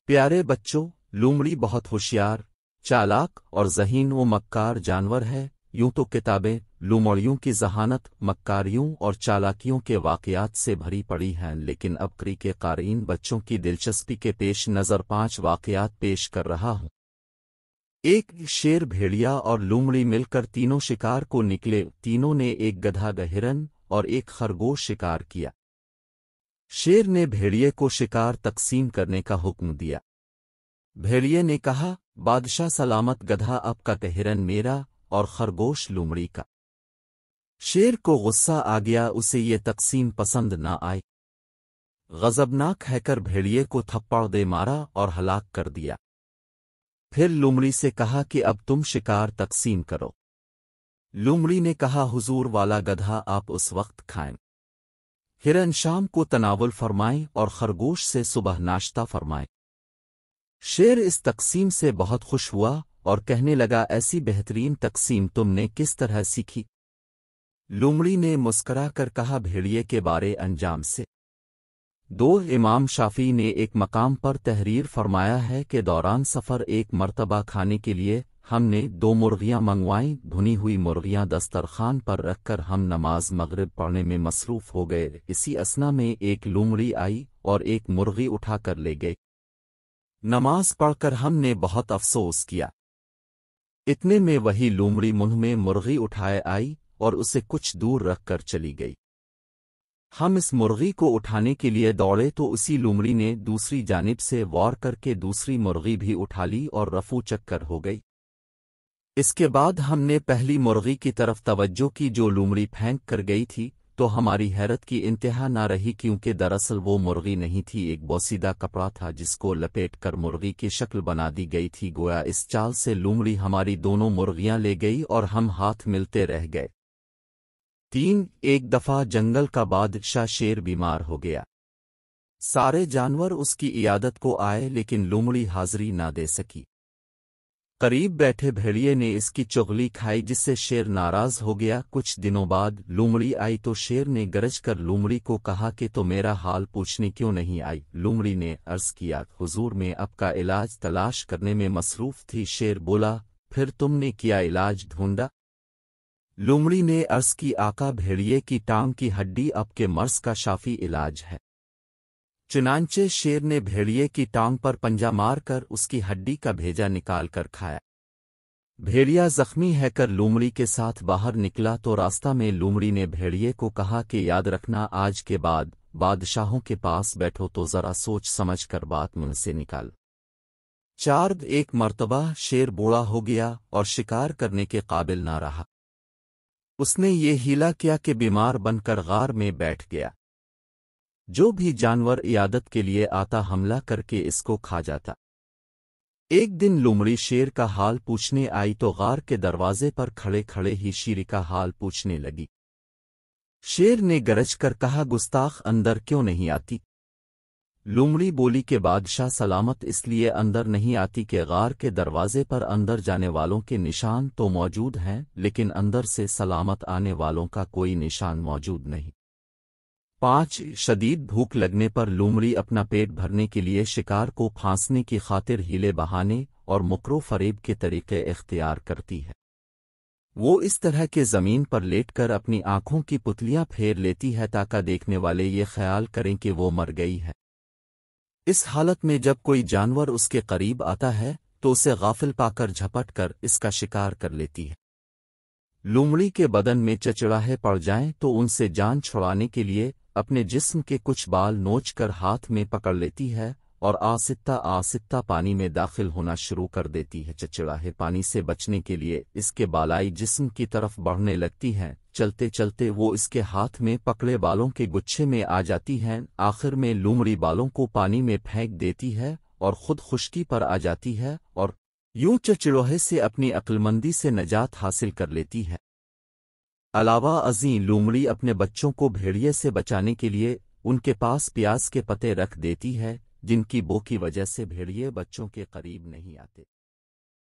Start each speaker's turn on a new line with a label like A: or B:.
A: प्यारे बच्चों, लोमड़ी बहुत होशियार, चालाक और ज़हीन व मक्कार जानवर है। यूं तो किताबें लोमड़ियों की ज़हानत, मक्कारियों और चालाकियों के वाक़यात से भरी पड़ी हैं, लेकिन अब क्री के क़ारीन बच्चों की दिलचस्पी के पेश नज़र 5 वाक़यात पेश कर रहा हूँ। एक शेर, भेड़िया और लोमड़ी मिलकर तीनों शिकार को निकले। तीनों ने एक गधा, हिरन और एक खरगोश शिकार किया। शेर ने भेड़िए को शिकार तकसीम करने का हुक्म दिया। भेड़िए ने कहा, बादशाह सलामत, गधा आपका, हिरन मेरा और खरगोश लोमड़ी का। शेर को गुस्सा आ गया, उसे ये तकसीम पसंद न आई। गज़बनाक हैकर भेड़िए को थप्पड़ दे मारा और हलाक कर दिया। फिर लोमड़ी से कहा कि अब तुम शिकार तकसीम करो। लोमड़ी ने कहा, हुजूर वाला गधा आप उस वक्त खाएं, हिरन शाम को तनावुल फरमाएं और खरगोश से सुबह नाश्ता फरमाएं। शेर इस तकसीम से बहुत खुश हुआ और कहने लगा, ऐसी बेहतरीन तकसीम तुमने किस तरह सीखी? लोमड़ी ने मुस्करा कर कहा, भेड़िए के बारे अंजाम से। इमाम शाफी ने एक मकाम पर तहरीर फरमाया है कि दौरान सफ़र एक मर्तबा खाने के लिए हमने 2 मुर्गियाँ मंगवाईं। भुनी हुई मुर्गियाँ दस्तरखान पर रखकर हम नमाज मगरिब पढ़ने में मसरूफ़ हो गए। इसी असना में एक लोमड़ी आई और एक मुर्गी उठाकर ले गई। नमाज पढ़कर हमने बहुत अफसोस किया। इतने में वही लोमड़ी मुंह में मुर्गी उठाए आई और उसे कुछ दूर रखकर चली गई। हम इस मुर्गी को उठाने के लिए दौड़े तो उसी लोमड़ी ने दूसरी जानिब से वार करके दूसरी मुर्गी भी उठा ली और रफू चक्कर हो गई। इसके बाद हमने पहली मुर्गी की तरफ तवज्जो की जो लोमड़ी फेंक कर गई थी, तो हमारी हैरत की इंतहा न रही, क्योंकि दरअसल वो मुर्गी नहीं थी, एक बोसीदा कपड़ा था जिसको लपेट कर मुर्गी की शक्ल बना दी गई थी। गोया इस चाल से लोमड़ी हमारी दोनों मुर्गियां ले गई और हम हाथ मिलते रह गए। 3 एक दफ़ा जंगल का बादशाह शेर बीमार हो गया। सारे जानवर उसकी इयादत को आए, लेकिन लोमड़ी हाज़री ना दे सकी। करीब बैठे भेड़िए ने इसकी चुगली खाई, जिससे शेर नाराज हो गया। कुछ दिनों बाद लोमड़ी आई तो शेर ने गरज कर लोमड़ी को कहा कि तो मेरा हाल पूछने क्यों नहीं आई? लोमड़ी ने अर्ज़ किया, हुजूर में आपका इलाज तलाश करने में मसरूफ़ थी। शेर बोला, फिर तुमने किया इलाज ढूंढा? लोमड़ी ने अर्ज़ की, आका, भेड़िए की टांग की हड्डी आपके मर्ज़ का शाफी इलाज है। चुनांचे शेर ने भेड़िए की टांग पर पंजा मारकर उसकी हड्डी का भेजा निकाल कर खाया। भेड़िया जख्मी है कर लोमड़ी के साथ बाहर निकला तो रास्ता में लोमड़ी ने भेड़िए को कहा कि याद रखना, आज के बाद बादशाहों के पास बैठो तो ज़रा सोच समझ कर बात मुंह से निकाल। 4 एक मर्तबा शेर बूढ़ा हो गया और शिकार करने के काबिल ना रहा। उसने ये हीला किया कि बीमार बनकर गार में बैठ गया। जो भी जानवर इयादत के लिए आता हमला करके इसको खा जाता। एक दिन लोमड़ी शेर का हाल पूछने आई तो गार के दरवाजे पर खड़े खड़े ही शेर का हाल पूछने लगी। शेर ने गरज कर कहा, गुस्ताख, अंदर क्यों नहीं आती? लोमड़ी बोली कि बादशाह सलामत, इसलिए अंदर नहीं आती कि गार के दरवाजे पर अंदर जाने वालों के निशान तो मौजूद हैं, लेकिन अंदर से सलामत आने वालों का कोई निशान मौजूद नहीं। 5 शदीद भूख लगने पर लोमड़ी अपना पेट भरने के लिए शिकार को फांसने की खातिर हीले बहाने और मुकरो फरेब के तरीके इख्तियार करती है। वो इस तरह के ज़मीन पर लेटकर अपनी आंखों की पुतलियां फेर लेती है ताकि देखने वाले ये ख्याल करें कि वो मर गई है। इस हालत में जब कोई जानवर उसके करीब आता है तो उसे गाफिल पाकर झपट कर इसका शिकार कर लेती है। लोमड़ी के बदन में चचड़ाहे पड़ जाएं तो उनसे जान छुड़ाने के लिए अपने जिस्म के कुछ बाल नोचकर हाथ में पकड़ लेती है और आसित्ता पानी में दाखिल होना शुरू कर देती है। चचड़ाहे पानी से बचने के लिए इसके बालाई जिस्म की तरफ बढ़ने लगती हैं। चलते चलते वो इसके हाथ में पकड़े बालों के गुच्छे में आ जाती हैं। आखिर में लोमड़ी बालों को पानी में फेंक देती है और खुद खुश्की पर आ जाती है और यूं चचड़ोहे से अपनी अक्लमंदी से नजात हासिल कर लेती है। अलावा अज़ीं लोमड़ी अपने बच्चों को भेड़िए से बचाने के लिए उनके पास प्याज के पत्ते रख देती है, जिनकी बो की वजह से भेड़िए बच्चों के करीब नहीं आते।